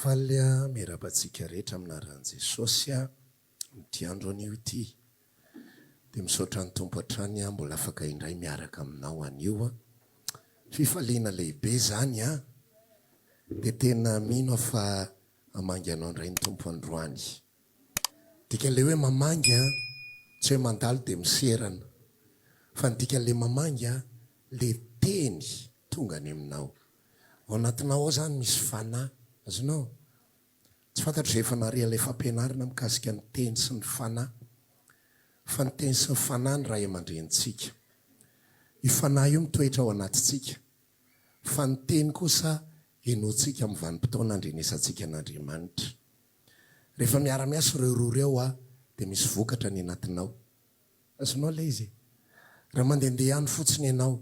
Falya mirapantsika rehetra aminaran'i Jesosy ity andro anio ity. Dia misaotra ny tompo hatrany mbola afaka indray miaraka aminao anio. Fifaliana lehibe zany dia tena mino fa hamangy anao indray ny tompo androany. Dikan'ilay hoe mamangy tsy hoe mandalo dia miserana. Fa ny dikan'ilay mamangy le teny tonga any aminao. Ao anatinao ao zany misy fanahy. Azonao? Tsy fantatro izay efa nare ilay fampianarana mikasika ny teny sy ny fanahy. Fa ny teny sy ny fanahy ny ray aman-drentsika. Io fanahy io mitoetra ao anatintsika. Fa ny teny kosa enoantsika amin'ny vanim-potoana andrenesantsika an'Andriamanitra. Rehefa miara-miasa ireo roa ireo dia misy vokatra ny anatinao. Azonao ilay izy? Raha mandehandeha ihany fotsiny ianao,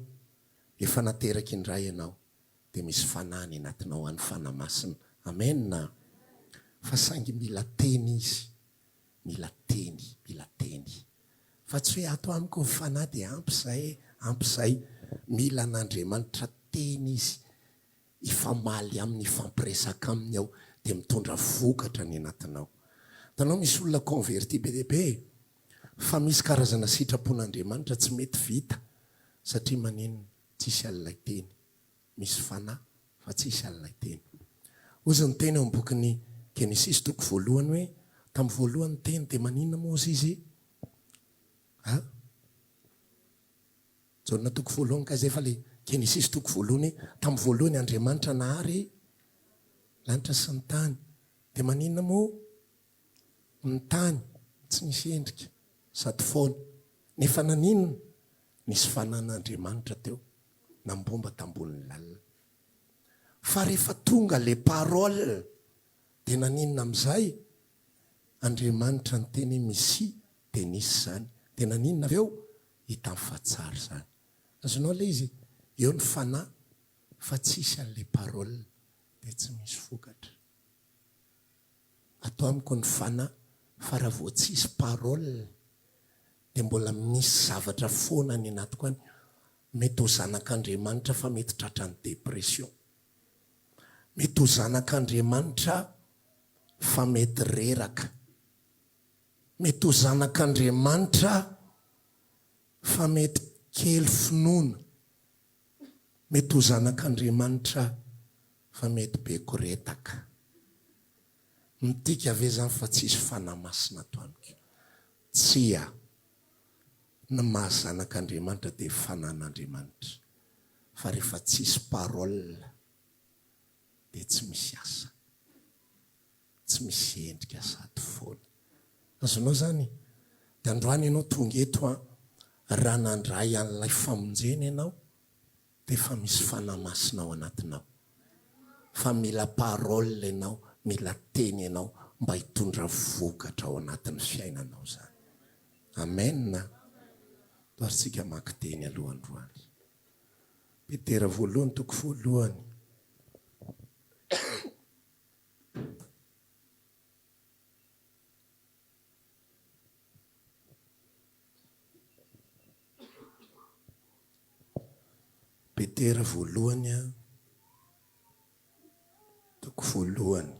efa nateraka indray ianao, dia misy fanahy ny anatinao any fanahy masina. Amen. Fa saingy mila teny izy. Mila teny, mila teny. Fa tsy hoe ato amiko ny fanahy dia ampy izay. Mila an'Andriamanitra teny izy. Ifamaly aminy, ifampiresaka aminy ao, dia mitondra vokatra ny anatinao. Tanao misy olona converti be dia be. Fa misy karazana sitrapon'Andriamanitra tsy mety vita. Satria maneno tsisy alilay teny. Misy fanahy fa tsisy alilay teny. Ozy ny teny eo amin'ny bokin'ny Genesis toko voalohany hoe tamin'ny voalohany teny dia maninona moa izy? Jaona toko voalohany ka izay fa le Genesis toko voalohany tamin'ny voalohany Andriamanitra nahary lanitra sy ny tany. Dia maninona moa? Ny tany tsy nisy endrika sady foana. Nefa naninona? Nisy fanan'Andriamanitra teo nambomba tambonin'ny lalina. Fa rehefa tonga le parole dia naninona amin'izay? Andriamanitra ny teny misy dia nisy zany. Dia naninona avy eo? Hita amin'ny fahatsara zany. Azonao ilay izy? Eo ny fanahy fa tsisy an'ilay parole dia tsy misy vokatra. Atao amiko ny fanahy fa raha vao tsisy parole dia mbola misy zavatra foana ny anatiko any. Mety ho zanak'Andriamanitra fa mety tratra ny depression. Mety ho zanak'Andriamanitra fa mety reraka. Mety ho zanak'Andriamanitra fa mety kely finoana. Mety ho zanak'Andriamanitra fa mety be koretaka. Mitika ave zany fa tsisy fanahy masina ato amiko. Tsia ny mahazanak'Andriamanitra dia fanan'Andriamanitra. Fa rehefa tsisy parole dia tsy misy asa. Tsy misy endrika sady foana. Azonao zany? Dia androany ianao tonga eto raha nandray an'ilay famonjena ianao dia efa misy fanahy masina ao anatinao. Fa mila parole ianao, mila teny ianao mba hitondra vokatra ao anatin'ny fiainanao zany. Amen. Toaritsika maki teny aloha androany. Petera voalohany toko voalohany. Petera voalohany toko voalohany.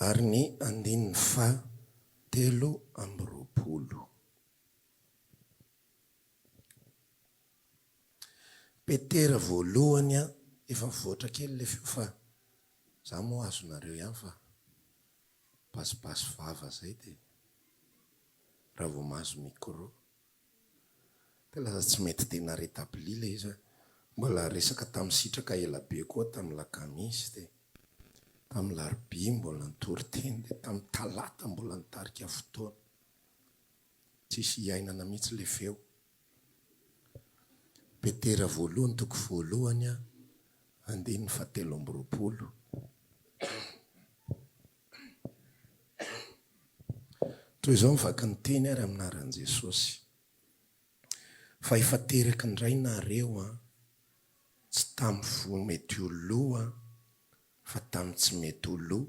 Ary ny 17. Petera voalohany efa mivoatra kely le feo fa za moa azonareo ihany fa basibasy vava zay dia raha vao mahazo micro. Tena tsy mety tena rétabli le izy. Mbola resaka tamin'ny sitraka ela be koa tamin'ny lakamisy dia tamin'ny larobia mbola ny Toriteny dia tamin'ny talata mbola nitarika fotoana. Tsisy hiainana mihitsy le feo. Petera voalohany toko voalohany 17. Toy izao mivaky ny teny ary aminaran'i Jesosy. Fa efa teraka indray nareo tsy tamin'ny vo mety ho loha fa tamin'ny tsy mety ho loha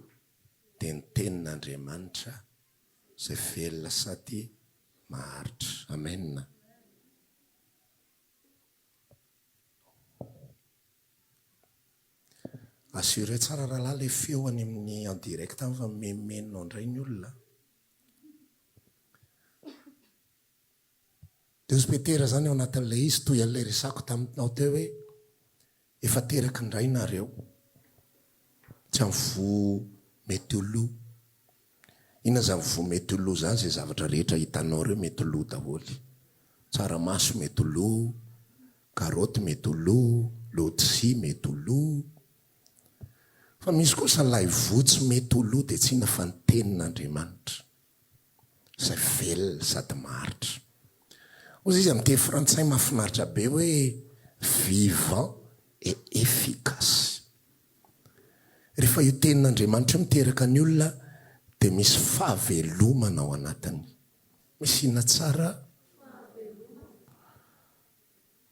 dia ny tenin'Andriamanitra izay velona sady maharitra. Amen. Assuré tsara rahalahy le feo any amin'ny en direct any fa memenao indray ny olona. Dia hospitera zany ao anatin'ilay izy toy an'ilay resako taminao teo hoe efa teraka indray nareo. Tsy amin'ny vo mety ho lo. Inona zany vo mety ho lo zany zay zavatra rehetra hitanao reo mety ho lo daholo. Tsaramaso mety ho lo, karoty mety ho lo, lôtisi mety ho lo. Fa misy kosa lay votsy mety ho lo dia tsy inona fa ny tenin'Andriamanitra. Izay velona sady maritra. Ozy izy amin'ny teny frantsay mahafinaritra be hoe vivant et efficace. Rehefa io tenin'Andriamanitra miteraka ny olona dia misy fahavelomana ao anatiny. Misy inona tsara?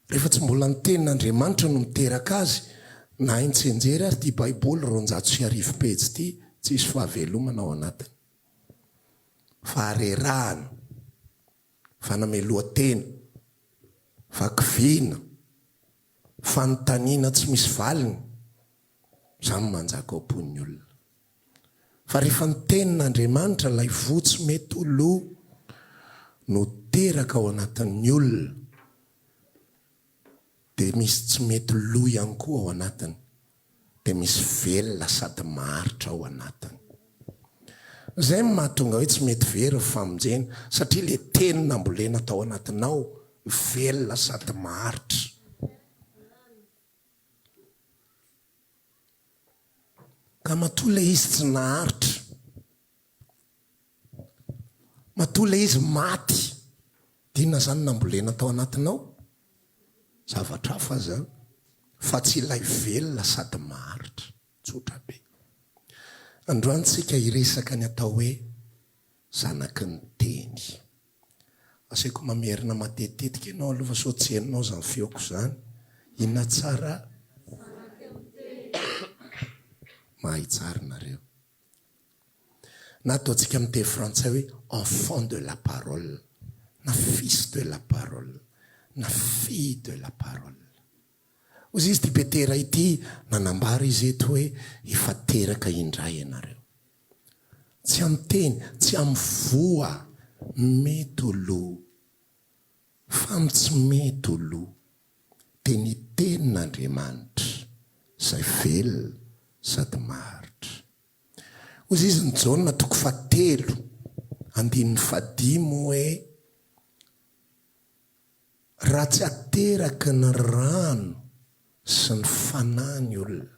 Rehefa tsy mbola ny tenin'Andriamanitra no miteraka azy, na haintsenjery ary ity baiboly 250 pejy ity, tsy misy fahavelomana ao anatiny. Faharerahana, fanamelohan-teny, vakiviana, fanontaniana tsy misy valiny, izany manjaka ao am-pon'ny olona. Fa rehefa ny tenin'Andriamanitra ilay votsy mety ho lo no teraka ao anatin'ny olona, dia misy tsy mety lo ihany koa ao anatiny, dia misy velona sady maritra ao anatiny. Izay mahatonga hoe tsy mety very ny famonjena, satria ilay tenina nambolena tao anatinao velona sady maritra. Ka matoa ilay izy tsy naharitra, matoa ilay izy maty, dina zany nambolena tao anatinao, zavatra hafa zany, fa tsy ilay velona sady maharitra, tsotra be. Androantsika hiresaka ny atao hoe Zanaky Ny Teny. Asaiko mamerina matetetika ianao aloha fa sao tsy hainao zany feoko zany. Inona tsara? Mahay tsara nareo. Na ataontsika amin'ny teny frantsay hoe enfant de la parole, na fils de la parole, na fille de la parole. Ozy izy ty petera ity nanambara izy eto hoe efa teraka indray ianareo. Tsy amin'ny teny, tsy amin'ny voa mety ho lo, fa amin'ny tsy mety ho lo, dia ny tenin'Andriamanitra izay velona sady maritra. Ozy izy ny Jaona 3:15 hoe raha tsy ateraka ny rano sy ny fanahy ny olona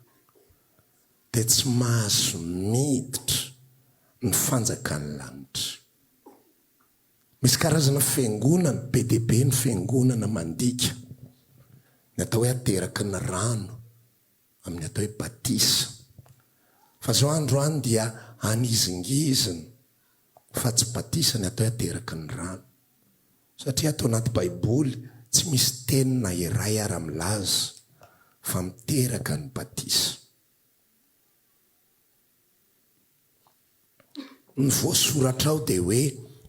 dia tsy mahazo miditra ny fanjakan'ny lanitra. Misy karazana fiangonana be dia be ny fiangonana mandika ny atao hoe ateraka ny rano amin'ny atao hoe batisa. Fa zao androany dia anizingiziny fa tsy batisa ny atao hoe ateraka ny rano, satria atao anaty baiboly tsy misy tenina iray ara-milaza fa miteraka ny batisa. Ny voasoratra ao dia hoe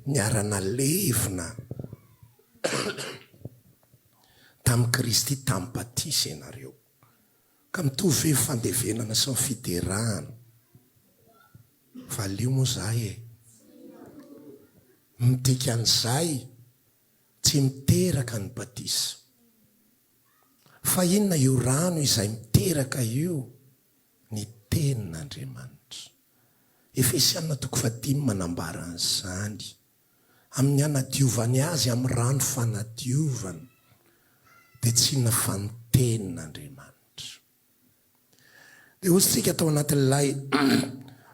niarana levina tamin'i Kristy tamin'ny batisa ianareo, ka mitovy ve fandevenana sy ny fiderahana? Valio moa zay e. Midika an'izay tsy miteraka ny batisa. Fa inona io rano izay miteraka io? Ny tenin'Andriamanitra. Efesiana 5:10 manambara an'izany. Amin'ny anadiovany azy amin'ny rano fanadiovany, dia tsy inona fa ny tenin'Andriamanitra. Dia ozy tsika atao anatin'ilay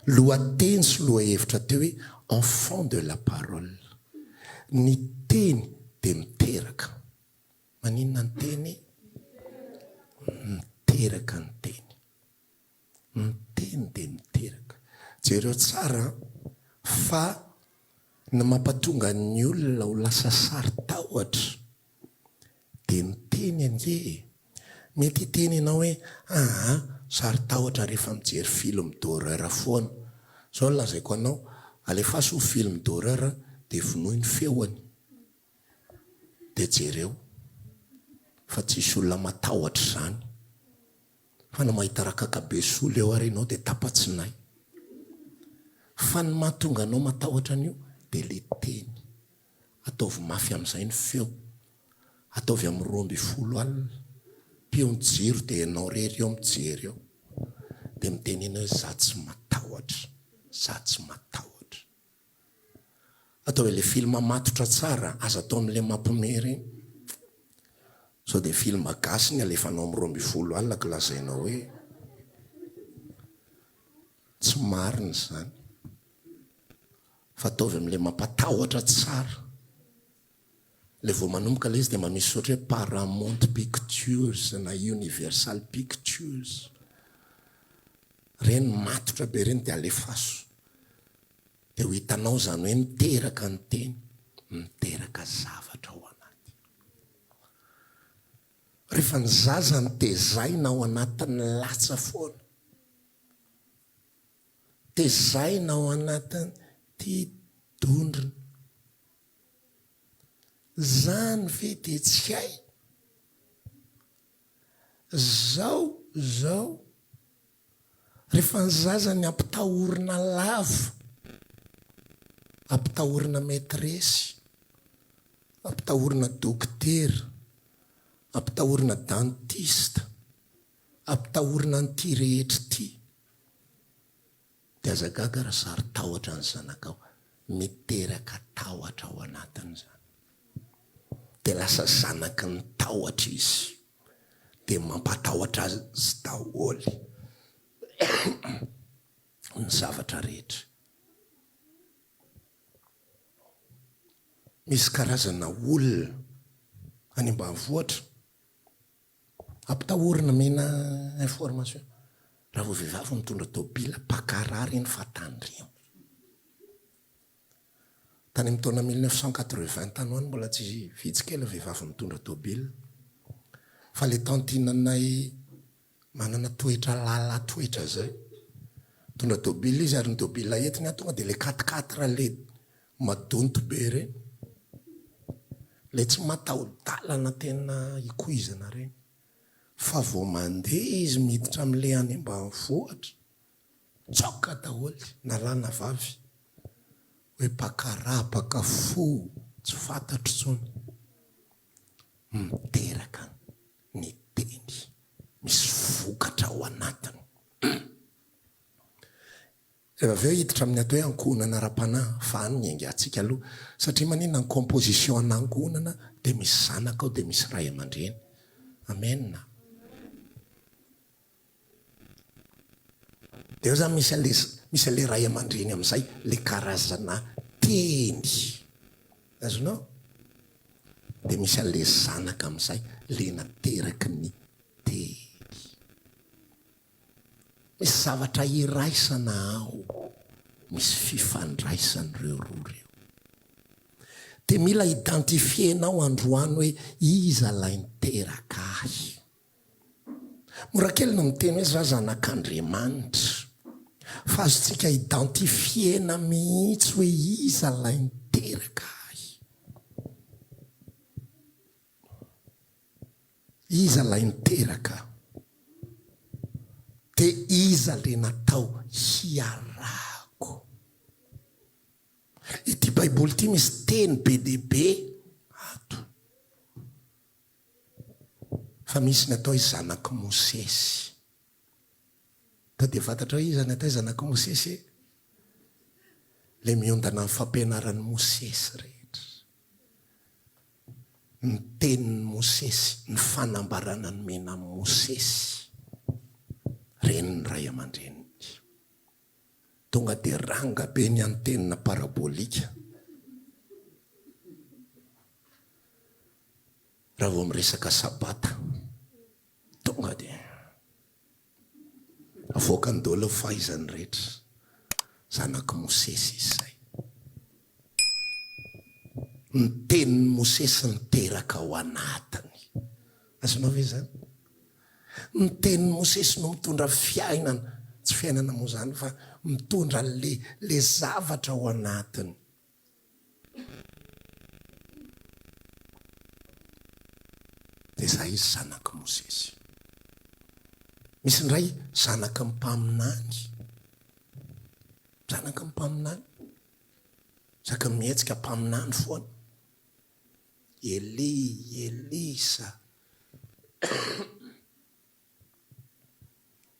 lohateny sy lohahevitra teo hoe enfant de la parole. Ny teny dia miteraka. Maninona ny teny? Miteraka ny teny. Ny teny dia miteraka. Jereo tsara fa ny mampatonga ny olona ho lasa saritahotra dia ny teny ange. Mety hiteny ianao hoe saritahotra rehefa mijery film d'horreur foana. Zao no lazaiko anao, alefaso film d'horreur dia vonohy ny feony, dia jereo fa tsisy olona matahotra izany. fa na mahita rakakabe sola eo arenao dia tapatsinay. Fa ny mahatonga anao matahotra an'io dia le teny. Ataovy mafy amin'izay ny feo. Ataovy amin'ny 12 alina. Peo ny jiro dia ianao rery eo mijery eo. Dia miteny eny hoe za tsy matahotra. Za tsy matahotra. Atao hoe le film matotra tsara, aza atao amin'ilay mampimery. So dia film gasy ny alefanao amin'ny 12 alina ka lazainao hoe tsy marina zany. Fa ataovy amin'ilay mampatahotra tsara. Le vao manomboka le izy dia manisy ohatra hoe Paramount Pictures na Universal Pictures. Reny matotra be reny dia alefaso. Dia ho hitanao zany hoe miteraka ny teny, miteraka zavatra ao anaty. Rehefa ny zaza ny tezaina ao anatin'ny latsa foana. Tezaina ao anatin'ny ty dondrina. Zany ve dia tsy hay. Zao. Rehefa ny zaza ny ampitahorina lava, ampitahorina maîtresse, ampitahorina dokotera, ampitahorina dentiste, ampitahorina an'ity rehetra ity. Dia aza gaga raha sary tahotra ny zanakao, miteraka tahotra ao anatin'izany. Dia lasa zanaky ny tahotra izy. Dia mampatahotra azy daholo ny zavatra rehetra. Misy karazana olona any ambanivohitra ampitahorina mena information. Raha vao vehivavy mitondra tôbila pakarary ny fatandremo. Tany amin'ny taona 1980 tany hoany mbola tsy vitsikela vehivavy mitondra tôbila. Fa le tantinanay manana toetra lala toetra zay. Mitondra tôbila izy ary ny tôbila entiny tonga dia le 4x4 le madonto be reny. Le tsy mataho-dalana tena ikoizana reny. Fa vao mandeha izy miditra amin'le any ambanivohitra, tsoka daholo na lahy na vavy. Hoe pakarapaka fo, tsy fantatro tsony. Miteraka ny teny, misy vokatra ao anatiny. Rehefa avy eo hiditra amin'ny atao hoe ankohonana ara-panahy, fa any ny aingatsika aloha. Satria manina ny composition anankohonana dia misy zanaka ao dia misy ray aman-dreny. Amen. Dia eo zany misy ale ray aman-dreny amin'izay le karazana teny. Azonao? Dia misy ale zanaka amin'izay le nateraky ny teny. Misy zavatra iraisana ao, misy fifandraisan'ireo roa reo. Dia mila identifienao androany hoe iza lay niteraka ahy. Mora kely no miteny hoe za zanak'Andriamanitra. Fa azontsika identifiena mihitsy hoe iza lay niteraka ahy. Iza lay niteraka. Dia iza le natao hiarako. Ity Baiboly ity misy teny be dia be ato. Fa misy natao zanaky Mosesy. Dia fantatra hoe iza natao zanaky Mosesy? Le miondana amin'ny fampianaran'ny Mosesy rehetra. Ny tenin'ny Mosesy, ny fanambarana ny mena amin'ny Mosesy. Reny ny ray aman-dreny. Tonga dia ranga be ny antenina parabolika. Raha vao miresaka sabata, tonga dia avoaka ny daholo fahaizany rehetra. Zanaky Mosesy izay. Ny tenin'ny Mosesy niteraka ao anatiny. Azonao ve zany? Ny tenin'ny Mosesy no mitondra fiainana, tsy fiainana moa zany fa mitondra le zavatra ao anatiny. Dia izay izy zanaky Mosesy. Misy ndray zanaka mimpaminany. Zanaka mimpaminany. Zaka mihetsika mpaminany foana. Elisa.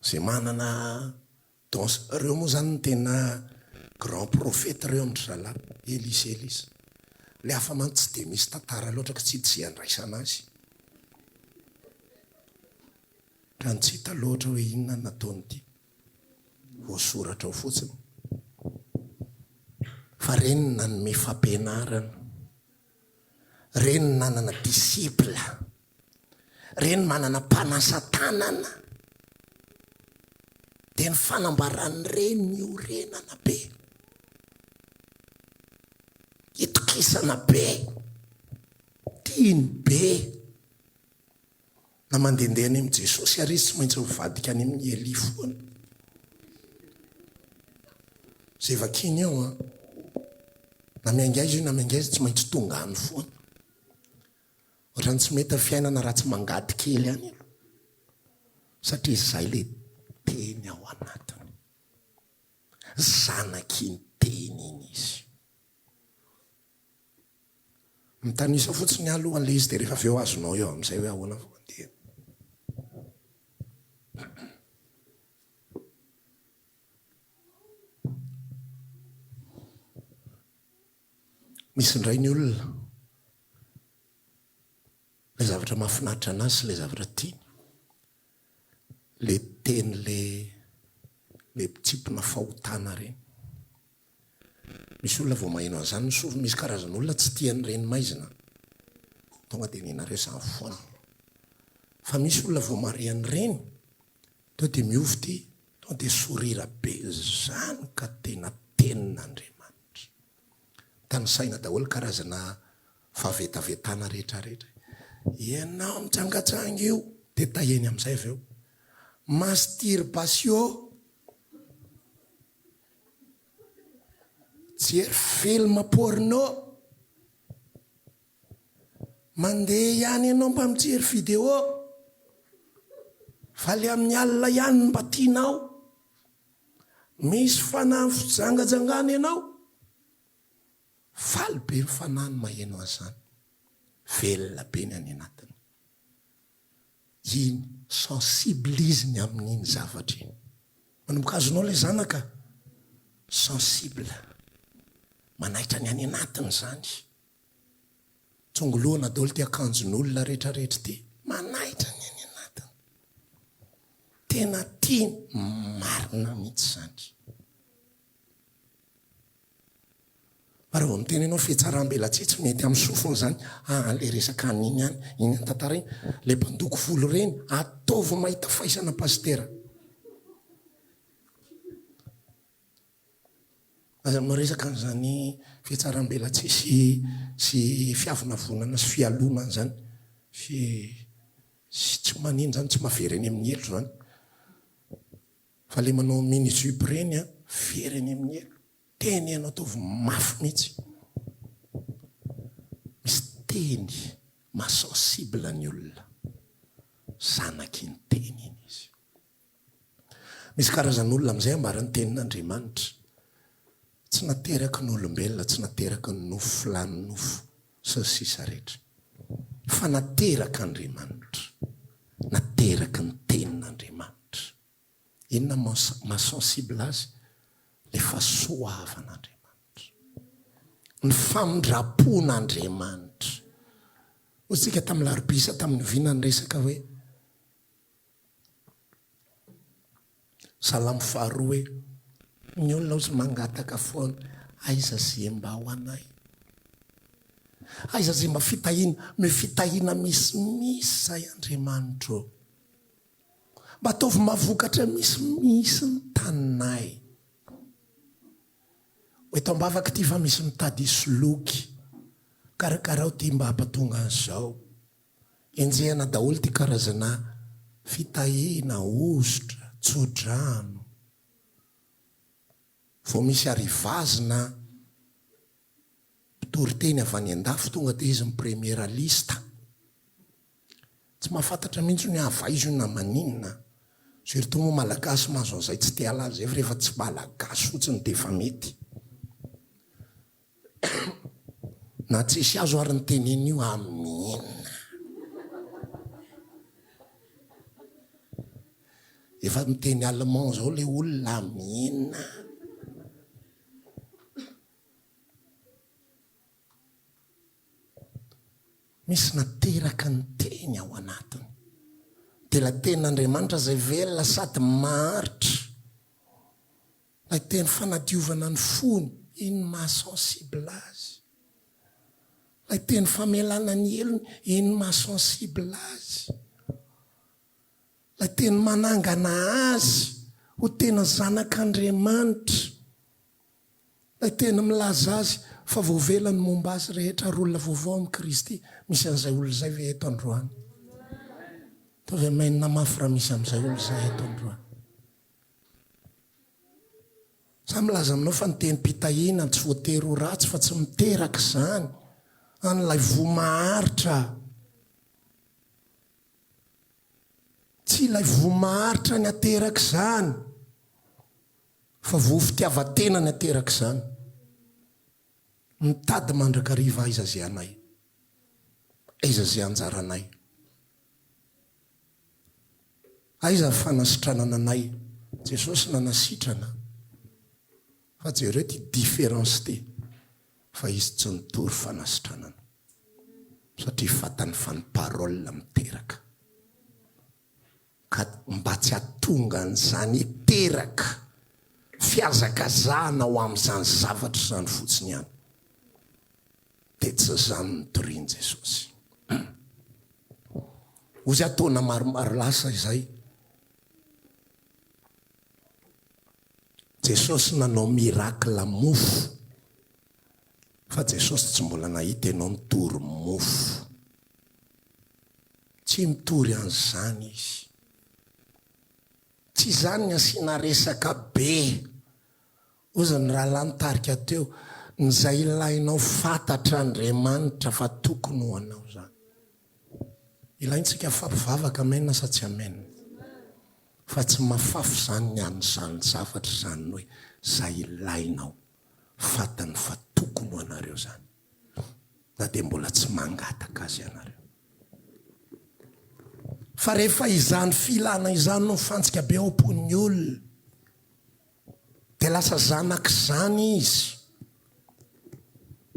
Zay manana danse. Reo moa zany tena grand prophète reo amin'ny zala. Elisa. Le hafa man tsy de misy tantara loatra ka tsy dia andraisana azy. Raha tsy hita loatra hoe inona nataony ity. Voasoratra ao fotsiny. Fa reny nanome fampianarana. Reny nanana disipla. Reny manana mpanasa tanana. Dia ny fanambarany reny miorenana be. Itokisana be. Tiany be. Na mandehandeha any amin'ny Jesosy ary izy tsy maintsy mivadika any amin'ny Eli foana. Zay vakiny eo a. Na miangaizy io na miangaizy tsy maintsy tonga any foana. Ohatrany tsy mety fiainana raha tsy mangady kely any io. Satria izay le teny ao anatiny. Zanaky ny teny iny izy. Mitanisa fotsiny aloha le izy dia rehefa avy eo azonao eo amin'izay hoe ahoana fo andeha. Misy indray ny olona le zavatra mahafinaritra anazy sy le zavatra tiany. Le teny le pitsipina fahotana reny. Misy olona vao maheno an'izany misy misy karazana olona tsy tiany reny maizina. Tonga dia nenareo samy foana. Fa misy olona vao mare an'ireny tonga dia miovy ty, tonga dia sorira be zany ka tena tenin'Andriamanitra. Tanysaina daholo karazana favetavetana rehetrarehetra. Ianao mitsangatsanga io dia taheny amin'izay avy eo. Masturbation. Jery film porno. Mandeha ihany ianao mba mijery vidéo. Faly amin'ny alina ihany mba tianao. Misy fanahy fijangajangana ianao. Faly be ny fanahy maheno an'izany. Velona be ny any anatiny. Iny sensible izy ny amin'iny zavatra iny. Manomboka azonao le zanaka. Sensible. Manaitra ny any anatiny zany. Tsongolohana daholo ty akanjon'olona rehetrarehetra ty. Manaitra ny any anatiny. Tena tiany marina mihitsy zany. Raha vao miteny ianao fihetsaram-belatsihy tsy mety amin'ny sofiny zany. Le resaka an'iny ihany, iny tantara iny. Le mpandoko volo reny, ataovy mahita faisana pastera. Aza maresaka an'izany fihetsaram-belatsihy sy fiavina vonana sy fialonana zany. Sy tsy manino zany, tsy mahavereny amin'ny elo zany. Fa le manao mini-jupe reny a, vereny amin'ny elo. Teny ianao ataovy mafy mihitsy. Misy teny mahasensible ny olona. Zanaky ny teny iny izy. Misy karazan'olona amin'izay ambara ny tenin'Andriamanitra. Tsy nateraky ny olombelona, tsy nateraky ny nofo filany nofo sy ny sisa rehetra. Fa nateraky Andriamanitra. Nateraky ny tenin'Andriamanitra. Inona mahasensible azy? Le fahasoavan'Andriamanitra. Ny famindrapon'Andriamanitra. Ohatsika tamin'ny larobisa, tamin'ny vina ny resaka hoe Salamo faharoa hoe ny olona ozy mangataka foana, aiza zay mba ho anay. Aiza zay mba fitahiana misimisy zay Andriamanitra. Mba ataovy mavokatra misimisy ny taninay. Eto ambavaka ty fa misy mitady isoloky. Karakara ty mba hampatonga an'izao. Enjehana daholo ty karazana fitahiana, ositra, tsodrano. Vao misy arivazina Toriteny avy any an-dafy tonga dia izy première lista. Tsy mahafantatra mihitsy ny avaizo na maninona. surtout moa malagasy mahazo an'izay tsy te alazy zay fa rehefa tsy malagasy fotsiny de efa mety na tsisy azo ary ny tenen'io amina efa miteny allemand zao le olona amina misy nateraka ny teny ao anatiny de la tenin'Andriamanitra zay velona sady maharitra la teny fanadiovana ny fony iny mahasensible azy la teny famelana ny elony iny mahasensible azy la teny manangana azy ho tena zanak'Andriamanitra la teny milaza azy fa voavelany momba azy rehetra ary olona vaovao amin'ny Kristy misy an'izay olo zay ve eto androany tovy mainina mafy raha misy amin'izay olo zay eto androany za milaza aminao fa niteny mpitahina tsy voatery ho ratsy fa tsy miteraka zany an'ilay vomaharitra tsy ilay vomaharitra ny ateraka zany fa vofitiavatena ny ateraka zany mitady mandrakariva aiza zay anay aiza zay anjaranay aiza fanasitranana anay Jesosy nanasitrana fa jereo ty différencité fa izy tsy nitory fanasitranana satria fatany fa ny parole miteraka ka mba tsy atonga n'izany iteraka fiazakazahana ho amin'izany zavatra zany fotsiny ihany de tsy zany nitoriany Jesosy ozy ataona maromaro lasa izay Jesosy nanao miracle mofo fa Jesosy tsy mbola nahita ianao mitory mofo tsy mitory an'izany izy tsy zany ny asiana resaka be ozany raha lanitarika teo nizay ilainao fantatra Andriamanitra fa tokony ho anao zany ilaintsika fampivavaka amenna sa tsy amenna fa tsy mafafy zany ny an'izany zavatra zany hoe zay ilainao fatany fa tokony ho anareo zany na de mbola tsy mangataka azy ianareo fa rehefa izany filana izany no fantsika be ao am-pon'ny olona de lasa zanak'izany izy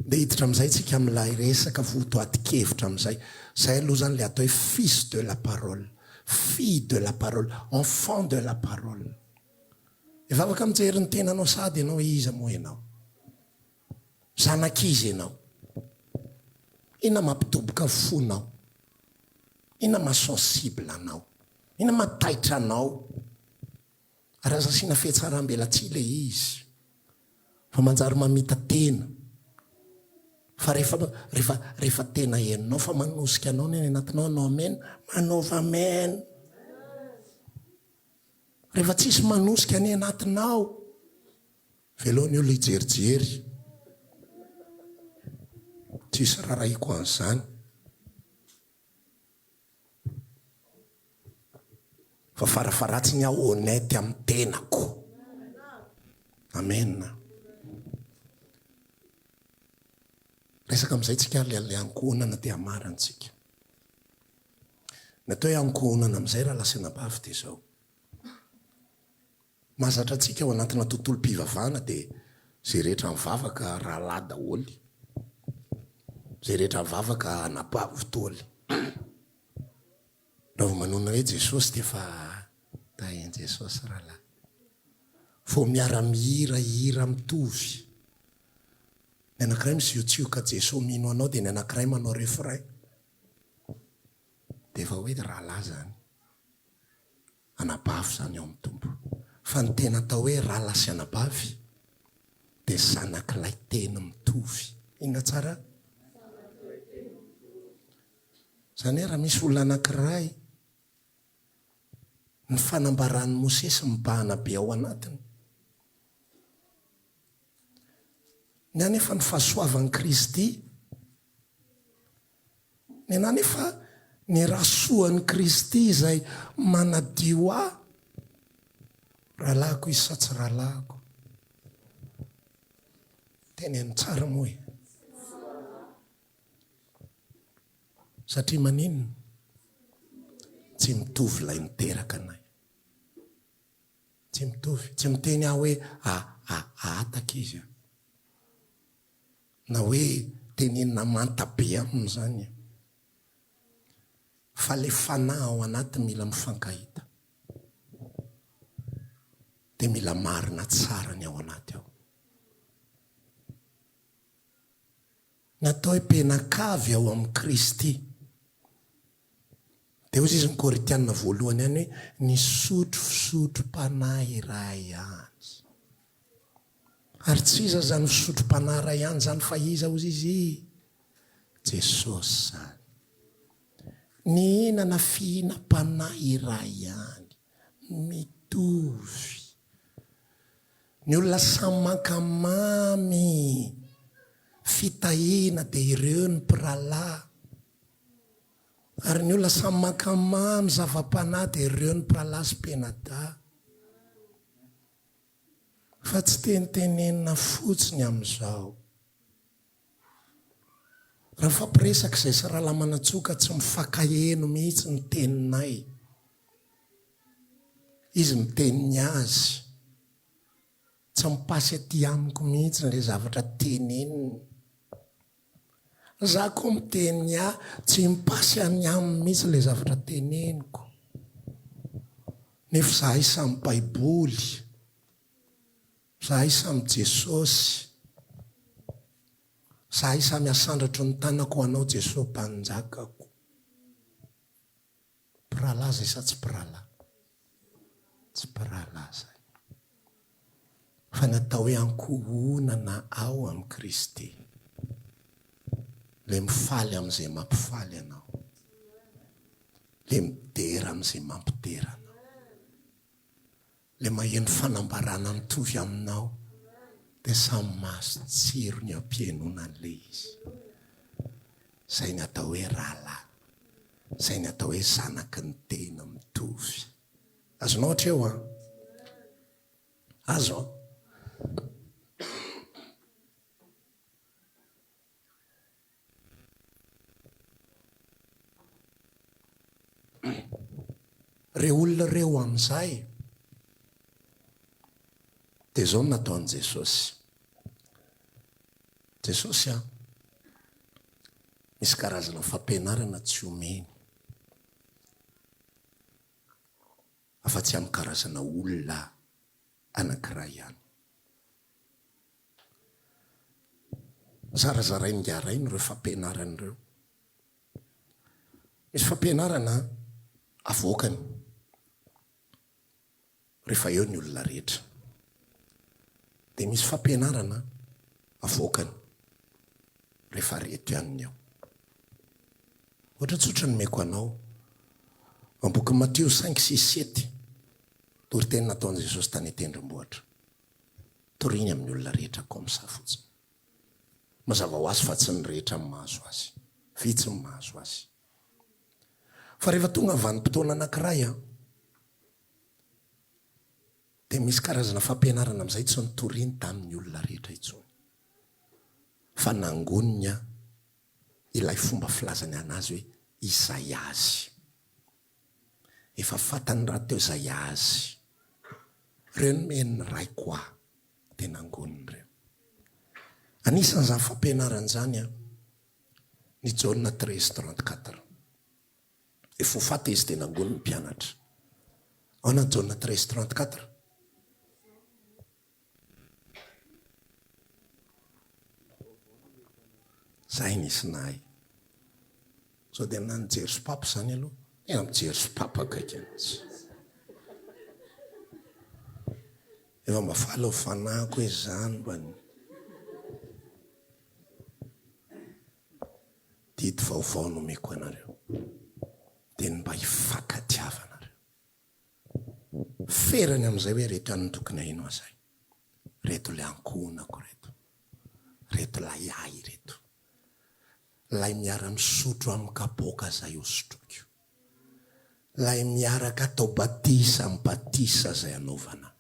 de hiditra am'izay tsika am'ilay resaka votoatikevitra am'izay zay aloha zany le atao hoe fils de la parole fille de la parole enfant de la parole efa afaka mijery ny tenanao sady ianao iza moa ianao zanak'izy ianao ina mampitoboka fonao ina masensible anao ina mataitra anao ary aza asiana fihetsaram-bela tsy le izy fa manjary mamita tena fa rehefa tena henonao fa manosika anao ny anatinao anao amen manaova amen rehefa tsisy manosika ny anatinao velohany olo hijerijery tsisy raraiko an'izany fa farafaratsy ny aho honnête amin'ny tenako amen resaka am'izay tsika le ankohonana de amarantsika natao hoe ankohonana am'izay raha lasanabavy de zao mahazatra atsika ao anatina tontolo mpivavahana de zay rehetra mivavaka rahalahy daholy zay rehetra mivavaka anabavy toly raha vo manona hoe Jesosy de fa tahen Jesosy rahalahy fo miara-mihira hira mitovy ny anankiray misyotsioka Jesosy mino anao de ny anankiray manao refrain de efa hoe rahalahy zany anabavy zany ao amin'ny tompo fa ny tena atao hoe rahalahy sy anabavy de zanak'ilay teny mitovy inona tsara zany hoe raha misy olona anankiray ny fanambaran'ny Mosesy mibahana be ao anatiny ny anefa ny fahasoavan'ny Kristy ny anefa ny rasoan'ny Kristy izay manadio Rahalahako izy sa tsy rahalahako? Teny any tsara moa e. Satria maninona? Tsy mitovy lay miteraka anay. Tsy mitovy. Tsy miteny aho hoe ataka izy. Na hoe tenenina manta be aminy zany. Fa le fanahy ao anaty mila mifankahita. Dia mila marina tsara ny ao anaty ao. Natao hipenakavy ao amin'ny Kristy. Dia hozy izy ny Koritianina voalohany ihany hoe ny sotro fisotro-panahy iray ihany. Ary tsy iza zany fisotro-panahy iray ihany zany fa iza hozy izy? Jesosy zany. Ny hinana fihinam-panahy iray ihany. Mitovy. Ny olona samy mankamamy fitahina dia ireo ny mpiralahy. Ary ny olona samy mankamamy zava-panahy dia ireo ny mpiralahy sy mpenada. Fa tsy tenitenenina fotsiny amin'izao. Raha fampiresaka izay sy rahalahy manatsoka tsy mifankaheno mihitsy ny teninay. Izy miteniny azy. Tsy mipasy aty amiko mihitsy ilay zavatra teneniny. Za koa miteny tsy mipasy any aminy mihitsy ilay zavatra teneniko. Nefa zahay samy Baiboly. Zahay samy Jesosy. Zahay samy asandratro ny tanako anao Jesosy mpanjakako. Mpiralahy zay sa tsy mpiralahy? Tsy mpiralahy zay. Fa natao hoe ankohonana ao amin'ny Kristy. Le mifaly amin'izay mampifaly anao. Le midera amin'izay mampidera anao. Le maheno fanambarana mitovy aminao. Dia samy maso tsiro ny ampianonan'le izy. Zay ny atao hoe rahalahy. Zay ny atao hoe zanaky ny teny mitovy. Azonao hatreo a? Azo a? Reo olona reo amin'izay dia zao nataon'i Jesosy. Jesosy a, misy karazana fampianarana tsy omeny. Afa-tsy amin'ny karazana olona anankiray ihany. Zarazarainy ngarainy ireo fampianarana ireo. Misy fampianarana avoakany. Rehefa eo ny olona rehetra. Dia misy fampianarana avoakany. Rehefa rehetra ihany eo. Ohatra tsotra ny meko anao. Boky Matteo 5:6-7. Toriteny nataon'i Jesosy tany an-tendrombohitra. Toriny amin'ny olona rehetra koa misafotsy. Mazava ho azy fa tsy ny rehetra ny mahazo azy. Vitsy ny mahazo azy. Fa rehefa tonga vanim-potoana anankiray dia misy karazana fampianarana amin'izay tsy nitoriny tamin'ny olona rehetra intsony. Fa nangoniny ilay fomba filazany anazy hoe Isaiazy. Efa fatany raha teo Isaiazy. Reo no meniny raiko aho dia nangoniny reo. Anisan'izany fampianarana izany ny Jaona 13:34. Efa fata izy dia nangoniny mpianatra. Ao na Jaona 13:34. Zay nisy nahy. So dia nanijery sopapa zany aloha. Ena mijery sopapa akaiky an'izy. Efa mba faly ho fanahiko hoe zany bany. Didy vaovao no meko anareo. Dia mba hifankatiavanareo. Ferany amin'izay hoe reto ihany ny tokony ahino azay. Reto ilay ankohonako reto. Reto ilay ahy reto. Lay miara-misotro amin'ny kapoaka zay ho sotroiko. Lay miaraka atao batisa amin'ny batisa zay anaovana.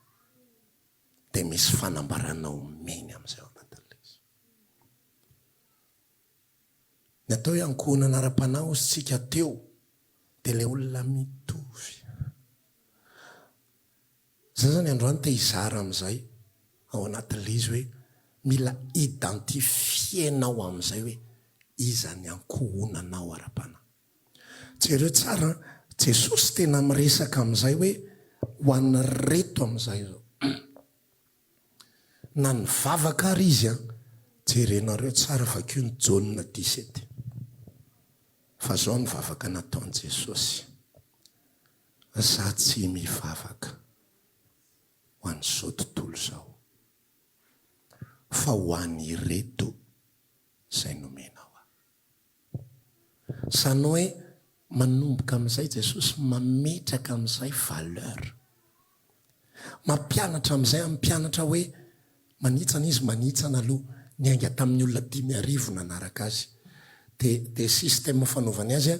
dia misy fanambarana omeny amin'izay ao anatin'ilay izy. Ny atao hoe ankohonana ara-panao sika teo dia ilay olona mitovy. Zay zany androany te hizara amin'izay ao anatin'ilay izy hoe mila identifienao amin'izay hoe iza ny ankohonanao ara-panao. Jereo tsara Jesosy tena miresaka amin'izay hoe ho an'ny reto amin'izay zao. Na ny vavaka ary izy jerenareo tsara vakio ny Jaunina 17. Fa zao ny vavaka nataon'i Jesosy. Za tsy mivavaka ho an'izao tontolo zao, fa ho an'ny reto izay nomenao aho. Zany hoe manomboka amin'izay Jesosy mametraka amin'izay valeur. Mampianatra amin'izay ampianatra hoe manitsana izy manitsana aloha niainga tamin'ny olona 5,000 nanaraka azy. Dia système fanaovany azy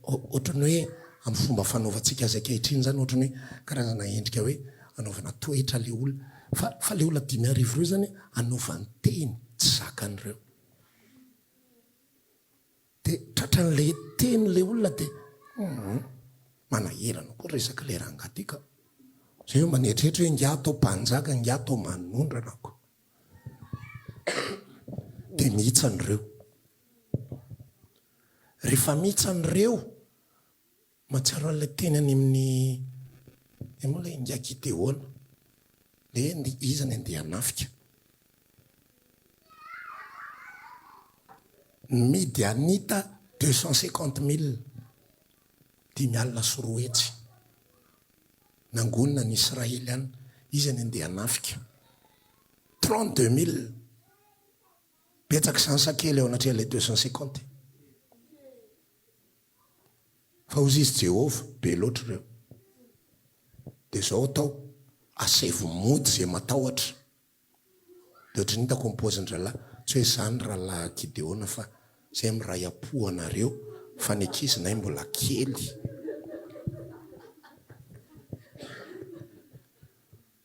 ohatrany hoe amin'ny fomba fanaovantsika azy ankehitriny zany ohatrany hoe karazana endrika hoe anaovana toetra le olona. Fa le olona 5,000 ireo zany anaovany teny tsy zakan'ireo. Dia tratran'le teny le olona dia manahirana koa resaka le rangatika. Zay hoe maneritreritry hoe ngia atao mpanjaka, ngia atao manondrana koa. Dia miitsan'ireo. Rehefa miitsan'ireo matsiaro an'ilay teny any amin'ny moa ilay ngia Gideona. Le izy ny andeha hanafika. Midy anita 250,000 5,000 sy 4 hetsy. Nangonina ny Israely any, izy ny andeha hanafika 32,000. Betsaka sansakely ao anatreh'ilay 250. Fa ozy izy Jehovah be loatra ireo. Dia zao atao asevo mody zay matahotra. Dia ohatrany hitako mipozin-dralahy tsy hoe zany rahalahy Gideona fa zay miray apo anareo fa ny ankizinay mbola kely.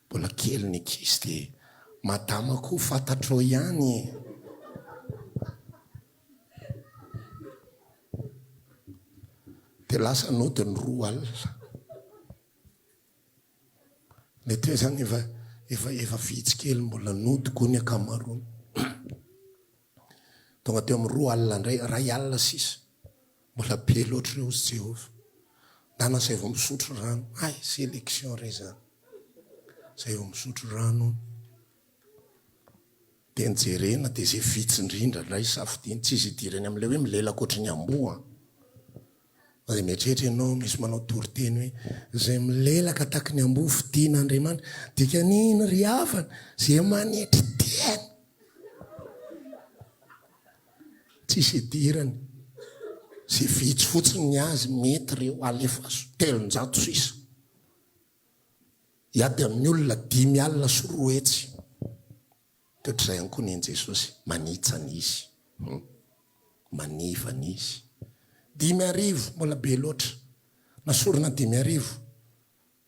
Mbola kely ny ankizy dia madama koa fantatrao ihany. Dia lasa nody ny 2 alina. Le teo zany efa vitsy kely mbola nody koa ny akamaroany. Tonga teo amin'ny 2 alina indray 2 alina sisa. Mbola be loatra ireo ozy Jehovah. Dana zay vao misotro rano. Ay, sélection re zany. Zay vao misotro rano. Dia nijerena dia zay vitsy indrindra ray safidiny tsy izy idirany amin'ilay hoe milelaka ohatry ny amboa. Dia mieritreritra ianao misy manao toriteny hoe zay milelaka taky ny amboa fidiana Andriamanitra dia kanina ry havana zay manetry tiany. Tsisy idirany. Zay vitsy fotsiny ny azy mety reo alefa 300 sisa. Iady amin'ny olona 5,000 sy 4 hetsy. Toetr'izay ihany koa ny Jesosy manitsana izy. Manivana izy. 5,000 mbola be loatra. Nasorona 5,000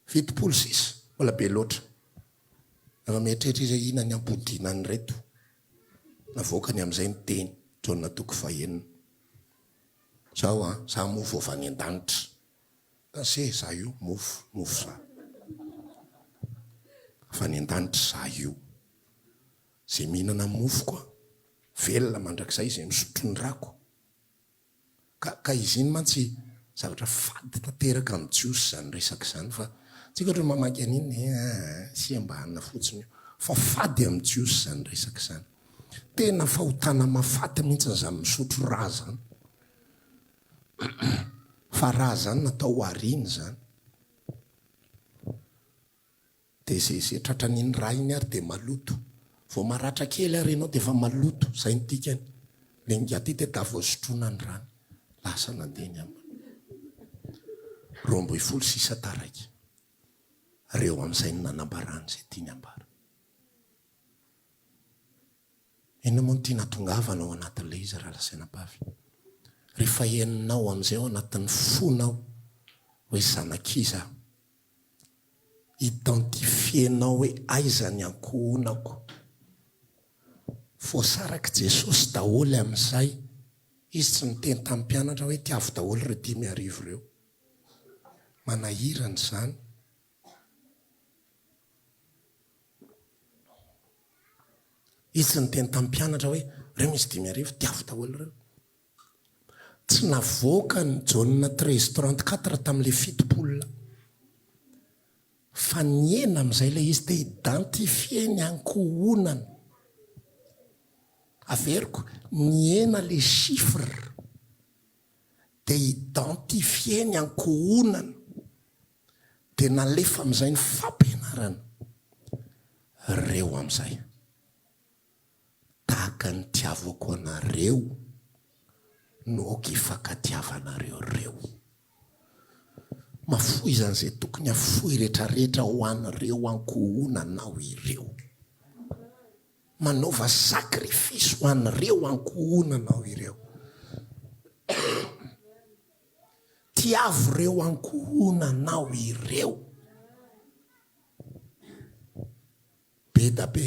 70 sisa mbola be loatra. Efa mieritreritra izy ina ny ampodiana ny reto. Navoakany amin'izay ny teny Jaunina 9. Zao za mofo avy any an-danitra. Tase za io mofo za. Avy any an-danitra za io. Zay mihinana mofo koa velona mandrakizay izay misotro ny rako. Ka izy iny mantsy zavatra fady tanteraka amin'ny jiosy zany resaka izany fa tsika ohatra mamaky an'iny sy ambanina fotsiny fa fady amin'ny jiosy zany resaka izany. Tena fahotana mahafaty mihitsy zany misotro rà zany. Fa rà zany natao ho ariana zany. Dia zay tratran'iny rà iny ary dia maloto. Vao maratra kely ary ianao dia efa maloto zay ny dikany. Le ngiaty dia tavoasotrona ny rano. Lasa nandeha ny aminy. 12 sisa taraiky. Reo amin'izay ny nanambarany izay tiany ambara. Inona moa no tiana tongavana ao anatin'ilay izy raha lasaina-bavy. Rehefa heninao amin'izay ao anatin'ny fonao hoe zanaky iza. identifienao hoe aiza ny ankohonako. Voasaraka Jesosy daholo amin'izay. Izy tsy niteny tamin'ny mpianatra hoe tiavo daholo ireo 5,000 ireo. Manahirana izany. Izy tsy niteny tamin'ny mpianatra hoe reo misy 5,000 tiavo daholo ireo. Tsy navoaka ny Jaunina 13:34 tamin'ilay 7 fa niena amin'izay ilay izy te identifie ny ankohonana. Averiko, niena le chiffre de identifie ny ankohonana de nalefa amin'izay ny fampianarana reo amin'izay. Tahaka ny tiavako anareo no aoka ifankatiavanareo reo. Mafoy izany izay tokony afoy rehetrarehetra ho an'ireo ankohonanao ireo. Manaova sakrifisy ho an'ireo ankohonanao ireo. Tiavo reo ankohonanao ireo. Be da be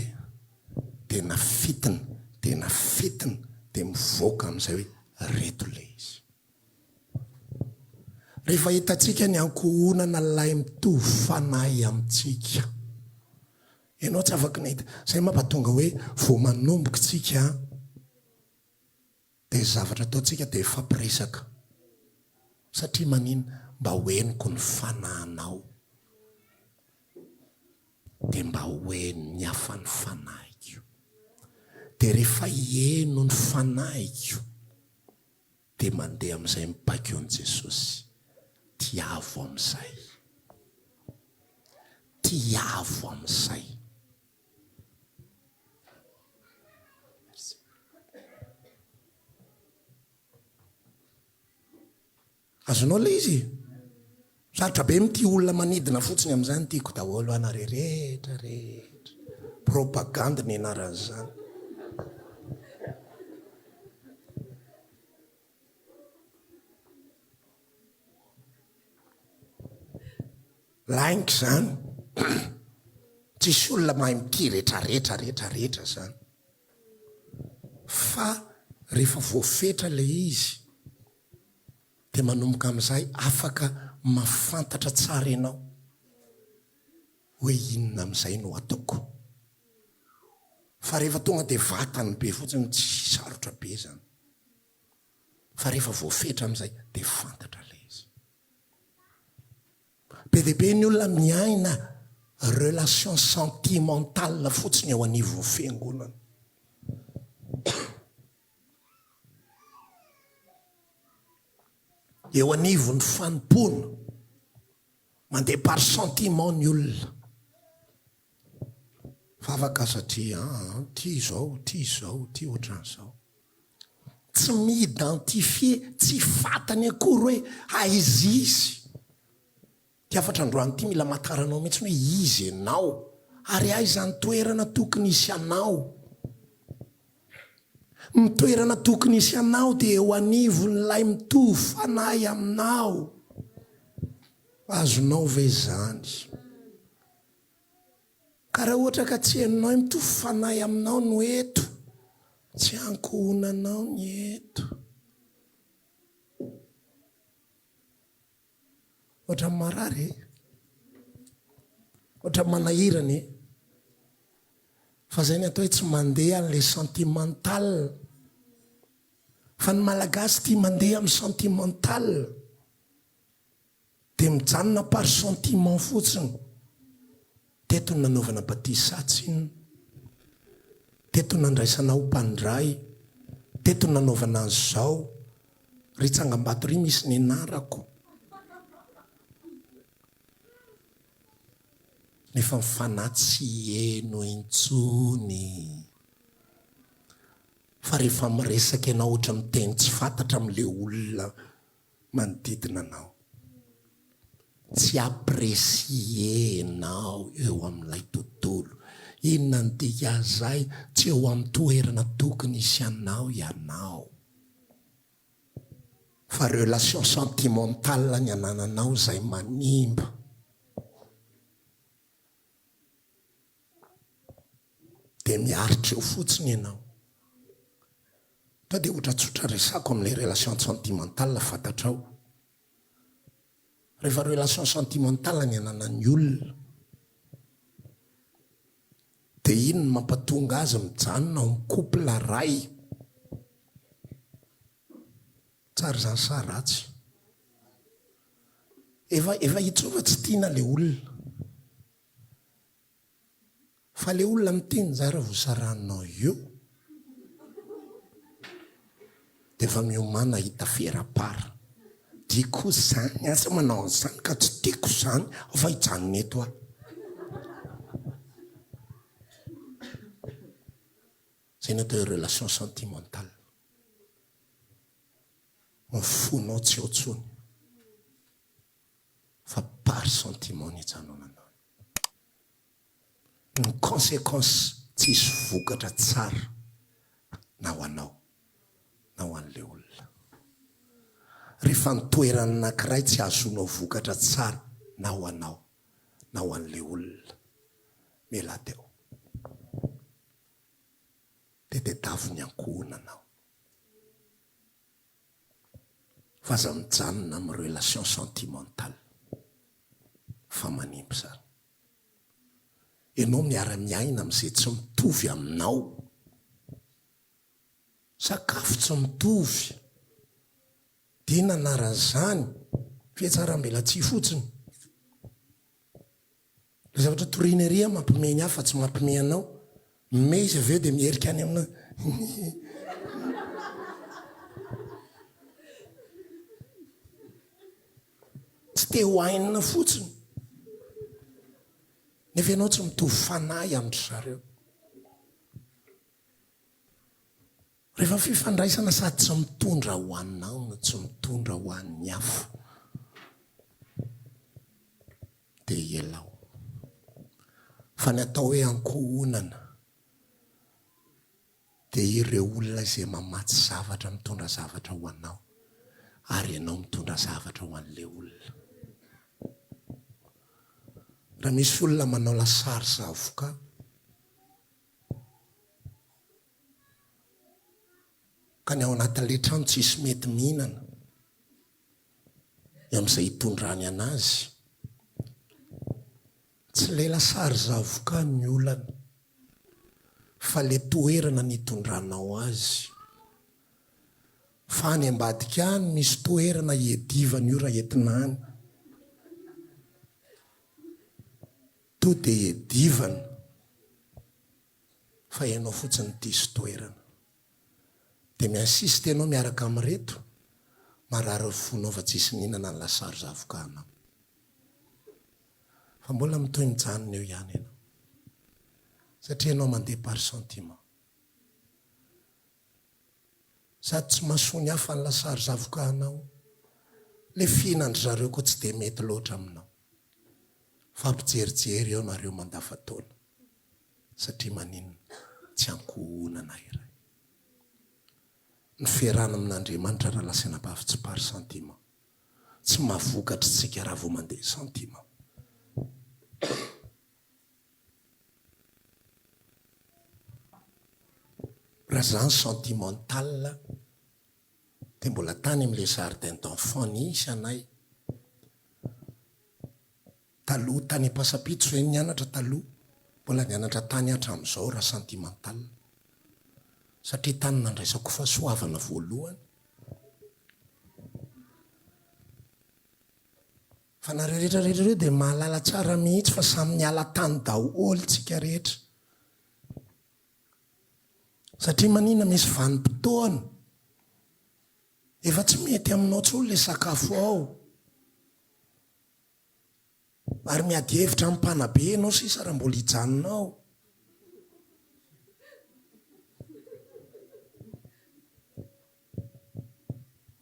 de nafitiny de mivoaka amin'izay hoe reto le izy. Rehefa hitantsika ny ankohonana lay mitovy fanahy amintsika, ianao tsy afaka nahita. Zay mampatonga hoe vao manomboka tsika de zavatra ataontsika de fampiresaka. Satria manino? Mba hoeniko ny fanahinao de mba hoeno ny hafa ny fanahiko. De rehefa hieno ny fanahiko de mandeha amin'izay mipaiko eo Jesosy. Tiavo amin'izay. Tiavo amin'izay. Azonao le izy? Sarotra be mity olona manidina fotsiny amin'izany tiako daholo anare rehetra. Propagande ny anaran'izany. Lainky zany. Tsisy olona mahay mity rehetra zany. Fa rehefa voafetra le izy de manomboka amin'izay afaka mafantatra tsara ianao hoe inona amin'izay no ataoko. Fa rehefa tonga de vatany be fotsiny tsy sarotra be zany. Fa rehefa voafetra amin'izay de fantatra le izy. Be de be ny olona miaina relation sentimentale fotsiny ao anivon'ny fiangonana. Eo anivon'ny fanimpona mandeha par sentiment ny olona. Fa afaka satria ty zao ohatran'izao. Tsy mi-identifie, tsy fatany akory hoe aiza izy. Ty afatra androany ty mila mataranao mihitsy hoe izy ianao, ary aiza ny toerana tokony isy anao. Ny toerana tokony isy anao dia eo anivon'ilay mitovy fanahy aminao. Azonao ve zany? Ka raha ohatra ka tsy hainao mitovy fanahy aminao no eto, tsy ankohonanao ny eto. Ohatra marary, ohatra manahirany. Fa zay ny atao hoe tsy mandeha amin'ilay sentimental. Fa ny malagasy tia mandeha amin'ny sentimental. De mijanona par sentiment fotsiny. Teto ny nanaovana batisatsy iny. Teto ny nandraisana ho mpandray. Teto ny nanaovana an'izao. Ry tsangam-bato ry misy ny anarako. Nefa mifanahy tsy eno intsony. Fa rehefa miresaka ianao ohatra miteny tsy fantatra amin'ilay olona manodidina anao. Tsy apprécie ianao eo amin'ilay tontolo. Inona ny dika zay? Tsy eo amin'ny toerana tokony isy anao ianao. Fa relation sentimentale ny anananao zay manimba. dia miaritra eo fotsiny ianao. Dia ohatra tsotra resako amin'ilay relation sentimentale fantatrao. Rehefa relation sentimentale ny ananan'ny olona, dia iny no mampatonga azy mijanona ao amin'ny couple ray. Tsara zany sa ratsy? Efa hitsova tsy tiana ilay olona. Fa ilay olona miteny zara vosaranao eo, dia efa miomana hita fera-para. Diako izany, asa manao an'izany ka tsy tiako izany, fa hijanona eto aho. Zay ny atao relation sentimentale. Mifonao tsy ao tsony. Fa par sentiment ny hijanonanao. Ny conséquence tsisy vokatra tsara na ho anao na ho an'ilay olona. Rehefa nitoerana anankiray tsy azonao vokatra tsara na ho anao na ho an'ilay olona, mela teo. Dia davy ny ankohonanao. Fa aza mijanona amin'ny relation sentimentale. Fa manimby zany. Ianao miara-miaina amin'izay tsy mitovy aminao. Sakafo tsy mitovy. Dia nanaran'izany fiatsaram-bela tsy fotsiny. Ilay zavatra Toriteny ery mampiomehy ny hafa tsy mampiomehy anao. Mey izy avy eo dia mierika any amina. Tsy te ho ainina fotsiny. Nefa ianao tsy mitovy fanahy amin'ny zareo. Rehefa fifandraisana sady tsy mitondra ho anao no tsy mitondra ho an'ny hafa, dia elao. Fa ny atao hoe ankohonana dia ireo olona izay mamatsy zavatra, mitondra zavatra ho anao, ary ianao mitondra zavatra ho an'ilay olona. Raha misy olona manao lasary zavoka, ka ny ao anatin'ilay trano tsisy mety mihinana, amin'izay hitondrany anazy, tsy ilay lasary zavoka ny olana, fa ilay toerana nitondranao azy. Fa any ambadika any misy toerana hiadivana io raha entina any. To dia hiadivana, fa ianao fotsiny diso toerana. Dia miasisy ianao miaraka amin'reto, marary fonao fa tsisy nihinana ny lasary zavoka anao. Fa mbola mitoy mijanona eo ihany ianao. Satria ianao mandeha par sentiment. Sady tsy mahasony hafa ny lasary zavoka anao. Ilay fihinan-dry zareo koa tsy dia mety loatra aminao. Fa ampijerijery eo nareo mandavan-taona. Satria maninona? Tsy ankohonana iray. Ny fiarahana amin'Andriamanitra raha lasanam-bavy tsy par sentiment. Tsy mahavokatra tsika raha vao mandeha sentiment. Raha zany sentimental, dia mbola tany amin'ilay jardin d'enfant nisy anay. Taloha tany Pasapito zay nianatra taloha. Mbola nianatra tany hatramin'izao raha sentimental. Satria tany nandraisako fahasoavana voalohany. Fa nareo rehetra reo dia mahalala tsara mihitsy fa samy niala tany daholo tsika rehetra. Satria manina misy vanim-potoana. Efa tsy mety aminao tsony ilay sakafo ao. Ary miady hevitra amin'ny mpanabe ianao sisa raha mbola hijanonao.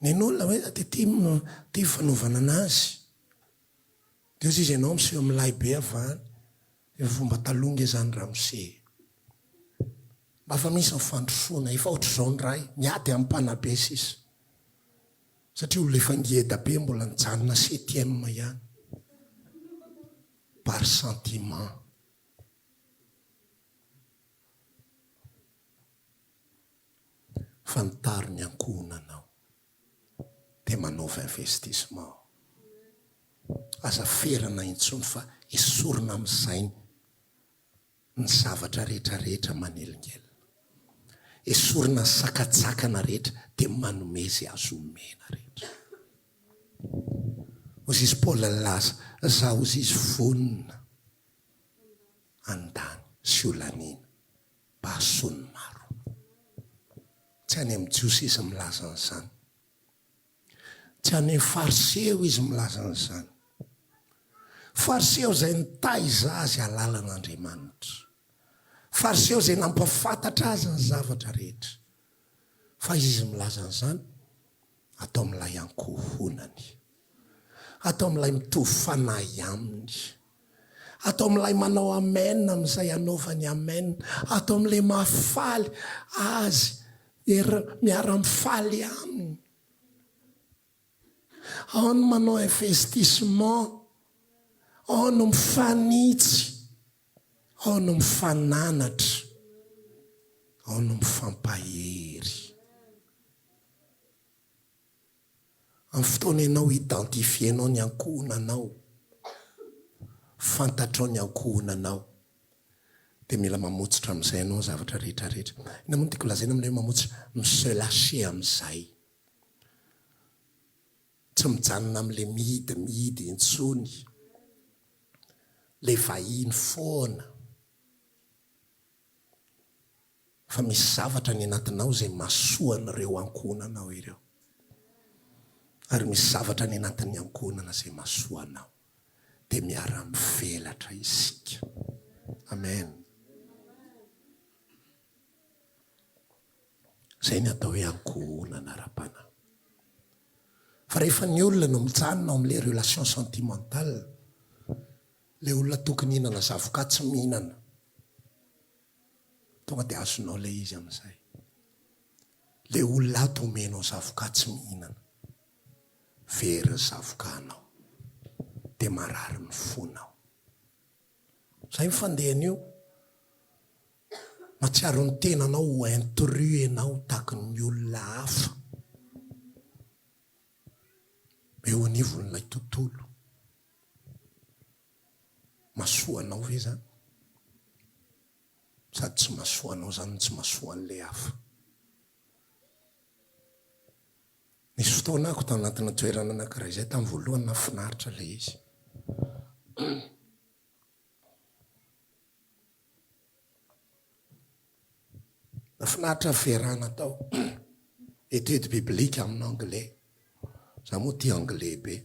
Ny olona hoe ty fanaovana anazy. Dia izy ianao miseho amin'ny lahy be avany. Efa fomba talonga izany ramose. Mba fa misy nyfandrosoana, efa ohatr'izao ny ray, miady amin'ny mpanabe sisa. Satria olona efa ngeda be mbola nijanona 7e ihany. Par sentiment. fantaro ny ankohonanao dia manaova investissement. Aza ferana intsony fa esorina amin'izay ny zavatra rehetrarehetra manelingela. Esorina sakatsakana rehetra dia manome izay azo omena rehetra. Ozy izy Paola laza, zaho ozy izy vonina andany sy olanina bahasony maro. Tsy any amin'ny jiosy izy milaza an'izany. Tsy any amin'ny fariseo izy milaza an'izany. Fariseo izay nitaiza azy alalan'Andriamanitra. Fariseo izay nampafantatra azy ny zavatra rehetra. Fa izy milaza an'izany atao amin'ilay ankohonany. Atao amin'ilay mitovy fanahy aminy. Atao amin'ilay manao amen amin'izay anaovany amen. Atao amin'ilay mahafaly azy miara-mifaly aminy. Ao no manao investissement. Ao no mifanitsy. Ao no mifananatra. Ao no mifampahery. Amin'ny fotoana ianao identifienao ny ankohonanao, fantatrao ny ankohonanao, dia mila mamotsitra amin'izay ianao zavatra rehetrarehetra. Ina moa no tiako lazaina amin'ilay mamotsitra? Miselase amin'izay. Tsy mijanona amin'ilay mihidy intsony. Le vahiny foana. Fa misy zavatra ny anatinao izay mahasoa an'ireo ankohonanao ireo. Ary misy zavatra ny anatin'ny ankohonana izay mahasoa anao. Dia miara-mivelatra isika. Amen. Izay ny atao hoe ankohonana ara-panahy. Fa rehefa ny olona no mijanona amin'ilay relation sentimentale, ilay olona tokony hihinana zavoka tsy mihinana, tonga dia azonao ilay izy amin'izay. Ilay olona ato omenao zavoka tsy mihinana, very zavokanao, dia marary ny fonao. Izay mifandehana io, matsiaro ny tenanao ho intrus ianao tahaka ny olona hafa. Eo anivon'ilay tontolo. Mahasoa anao ve zany? Sady tsy mahasoa anao zany, tsy mahasoa an'ilay hafa. Nisy fotoana ako tao anatina toerana anankiray izay tamin'ny voalohany nafinaritra ilay izy. Nafinaritra fiarahana tao. Étude biblique amin'ny anglais. Za moa tia anglais be.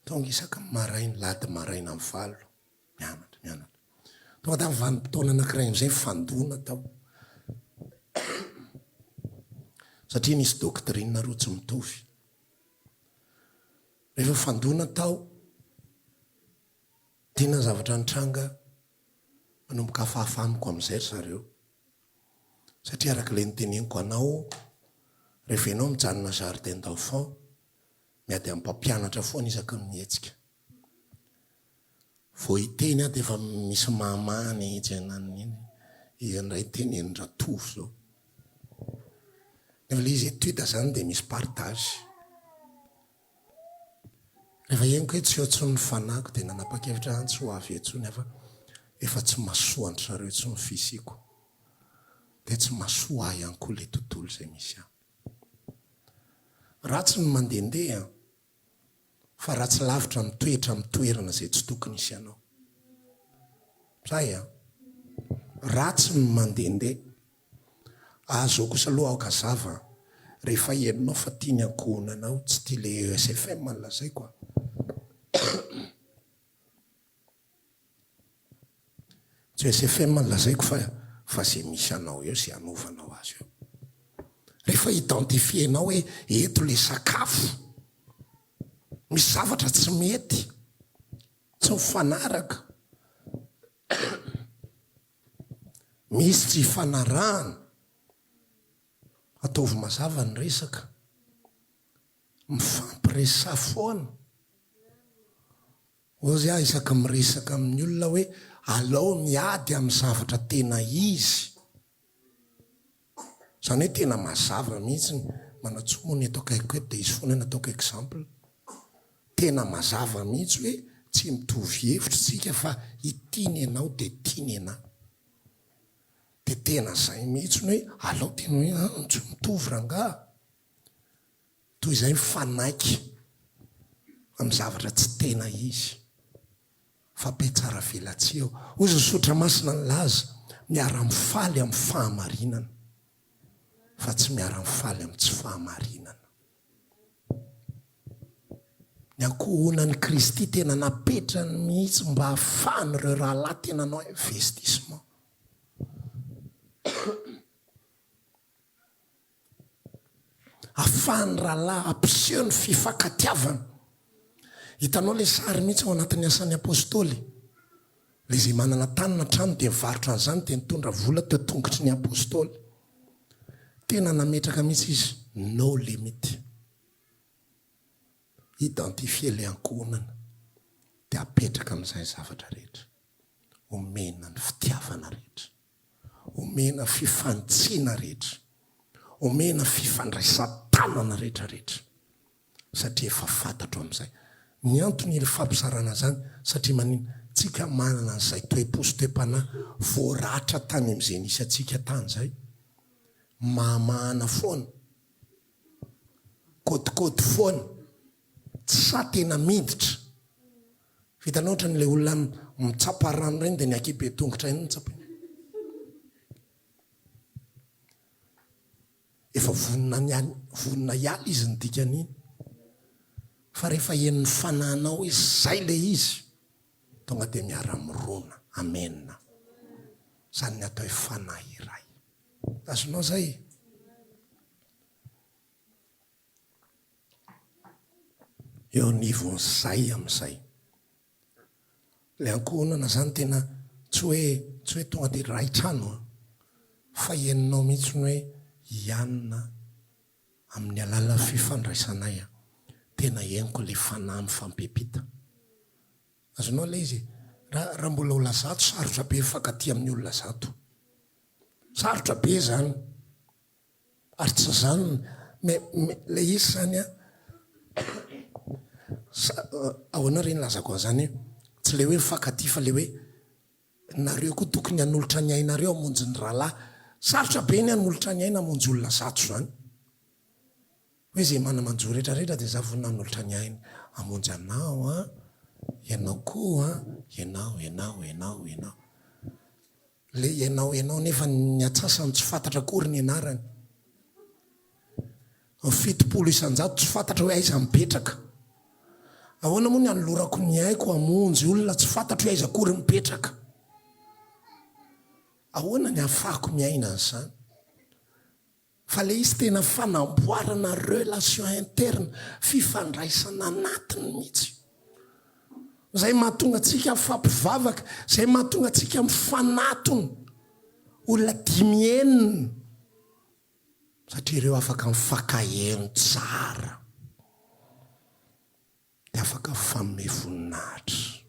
Tonga isaka maraina, lady maraina amin'ny valo. Mianatra. Tonga tamin'ny vanim-potoana anankiray amin'izay fandona tao. Satria nisy doctrine roa tsy mitovy. Rehefa fandona tao, tiana zavatra nitranga, manomboka hafahafaniko amin'izay zareo. Satria arak'ilay niteneniko anao, rehefa ianao mijanona jardin d'enfant, miady amin'ny mpampianatra foana isaky ny mihetsika. Vao hiteny dia efa misy mamany hijanany indray teneny ratovo zao. Nefa ilay izy étude zany dia misy partage. Rehefa henoko hoe tsy ohatry ny fanako dia nanapa-kevitra tsy ho avy etsony hafa. Efa tsy mahasoa andry zareo tsy ny fisiko. Dia tsy mahasoa ahy ihany koa ilay tontolo izay misy ahy. Ratsy ny mandehandeha, fa ratsy lavitra mitoetra amin'ny toerana izay tsy tokony hisy anao. Zay ratsy ny mandehandeha. Azo kosa aloha aoka zava, rehefa henonao fa tiany ankohonanao, tsy tia ilay SFM malazay koa. Tsy SFM malazaiko fa izay misy anao eo, izay anovanao azy eo. Rehefa identifienao hoe eto ilay sakafo, misy zavatra tsy mety, tsy mifanaraka, misy tsy hifanarahana, ataovy mazava ny resaka, mifampiresaka foana. Ozy aho isaka miresaka amin'ny olona hoe alao miady amin'ny zavatra tena izy. Zany hoe tena mazava mihitsy manatsomo ny ataoko aiko eto dia izy foana nataoko exemple. Tena mazava mihitsy hoe tsy mitovy hevitra tsika fa itiany ianao dia tiany ianao. Dia tena zay mihitsy ny hoe alao tena hoe tsy mitovy rangahy. Toy izay mifanaiky amin'ny zavatra tsy tena izy. Fampetsara velatsia eo. Hoy ny Sotra Masina ny laza, miara-mifaly amin'ny fahamarinana fa tsy miara-mifaly amin'ny tsy fahamarinana. Ny ankohonan'i Kristy tena napetrany mihitsy mba hahafahany ireo rahalahy tena nanao investissement. Ahafahany rahalahy ampiseho ny fifankatiavana. Hitanao ilay sary mihitsy ao anatin'ny asan'ny apôstôly. Ilay izay manana tanana trano dia mivarotra an'izany dia nitondra vola teo tongotry ny apôstôly. Tena nametraka mihitsy izy, no limit. Identifier ilay ankohonana dia apetraka amin'izay zavatra rehetra. Omena ny fitiavana rehetra. Omena fifantsiana rehetra. Omena fifandraisan-tanana rehetra rehetra. Satria efa fantatro amin'izay. Ny antony ilay fampizarana zany satria manina tsika manana an'izay toe-poso toe-panahy voaratra tany amin'izay nisy atsika tany izay. Mahamahana foana. Kôtikôty foana. Tsy sa tena miditra. Vitanao ohatran'ilay olona mitsapa rano ireny dia ny akibe tongotra iny mitsapa. Efa vonona hiala izy ny dikan'iny. Fa rehefa henon'ny fanahinao izy, zay le izy, tonga dia miara-mirona. Amenna. Zany ny atao hoe fanahy iray. Azonao zay? Eo anivon'izay amin'izay. Ilay ankohonana zany tena tsy hoe tonga dia ray trano. Fa henonao mihitsy ny hoe hianina amin'ny alala fifandraisanay. Tena henoko ilay fanahy mifampipita. Azonao ilay izy, raha mbola olona zato, sarotra be mifankatia amin'ny olona zato. Sarotra be zany. Ary tsy zany, ilay izy zany ahoana reny lazako an'izany, tsy ilay hoe mifankatia fa ilay hoe nareo koa tokony hanolotra ny ainareo hamonjy ny rahalahy. Sarotra be ny hanolotra ny aina hamonjy olona zato zany. Hoe izay manamanjo rehetrarehetra dia zavona hanolotra ny aina hamonjy anao, ianao koa, ianao. Le ianao nefa ny atsasany tsy fantatra akory ny anarany. Ny 700 isan-jato tsy fantatra hoe aiza mipetraka. Ahoana moa ny anolorako ny aiko hamonjy olona tsy fantatra hoe aiza akory mipetraka. Ahoana ny ahafahako miaina an'izany. Fa le izy tena fanamboarana relation interne, fifandraisana anatiny mihitsy. Zay mahatonga antsika mifampivavaka, zay mahatonga antsika mifanatona. Olona 5 enina. Satria ireo afaka mifankaheno tsara. Dia afaka mifagnome voninahitra.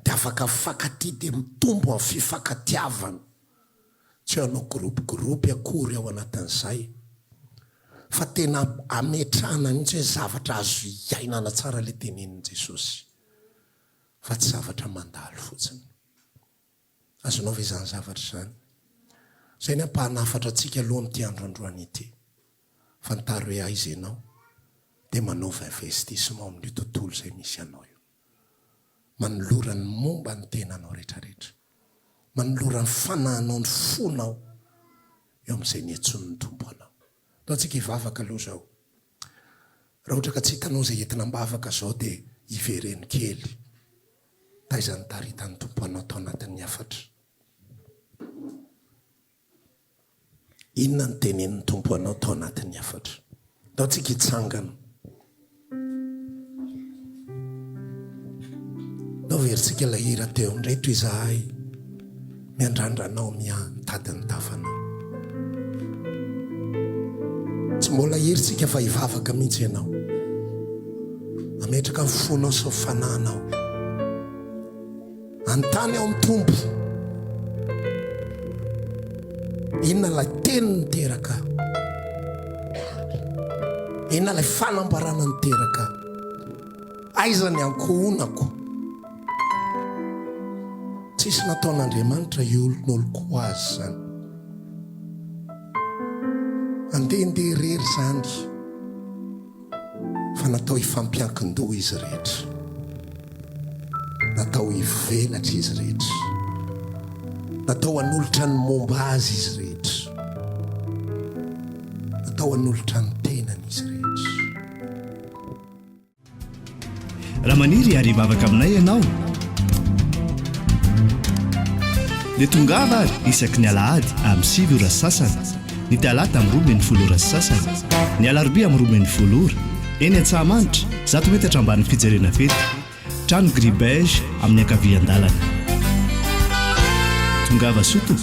Dia afaka mifankatia dia mitombo amin'ny fifankatiavana. Tsy hanao groupe akory ao anatin'izay. Fa tena ametrahana mihitsy hoe zavatra azo iainana tsara ilay tenenin' Jesosy. Fa tsy zavatra mandalo fotsiny. Azonao ve izany zavatra izany? Izay ny ampahanafatra antsika aloha amin'ity androandroany ity. Fantaro hoe aiza ianao dia manaova investissement amin'ny tontolo izay misy anao io. Manolora ny momba ny tenanao rehetrarehetra. Manolora ny fanahinao ny fonao eo amin'izay niantsony ny tompo anao. Ataontsika hivavaka aloha zao. Raha ohatra ka tsy hitanao izay entina mbavaka zao dia hivereny kely. Taizany taritan'ny tompo anao tao anatin'ny hafatra. Inona ny tenenin'ny tompo anao tao anatin'ny hafatra? Ataontsika hitsangana. Nao veritsika ilay hira teo ndreto izahay miandrandranao mitady ny tafanao. Tsy mbola heritsika fa hivavaka mihitsy ianao. Ametraka ny fonao sy fanahinao. Antany ao amin'ny tompo. inona ilay teny niteraka, inona ilay fanambarana niteraka, aiza ny ankohonako. Tsisy nataon'Andriamanitra olon'oloko azy zany. Andehandeha irery zany fa natao hifampiankin-doha izy rehetra, natao hivelatra izy rehetra, natao hanolotra ny momba azy izy rehetra, natao hanolotra ny tenany izy rehetra. Raha maniry ary mavaka aminay ianao dia tongava ary isaky ny alahady amin'ny 7 ora sasany, ny talata amin'ny 12 ora sasany, ny alarobia amin'ny 12 ora, eny Antsahamanitra 100 metatra ambanin'ny fijerena fety, trano gribege amin'ny ankavian-dalana. Tongava soto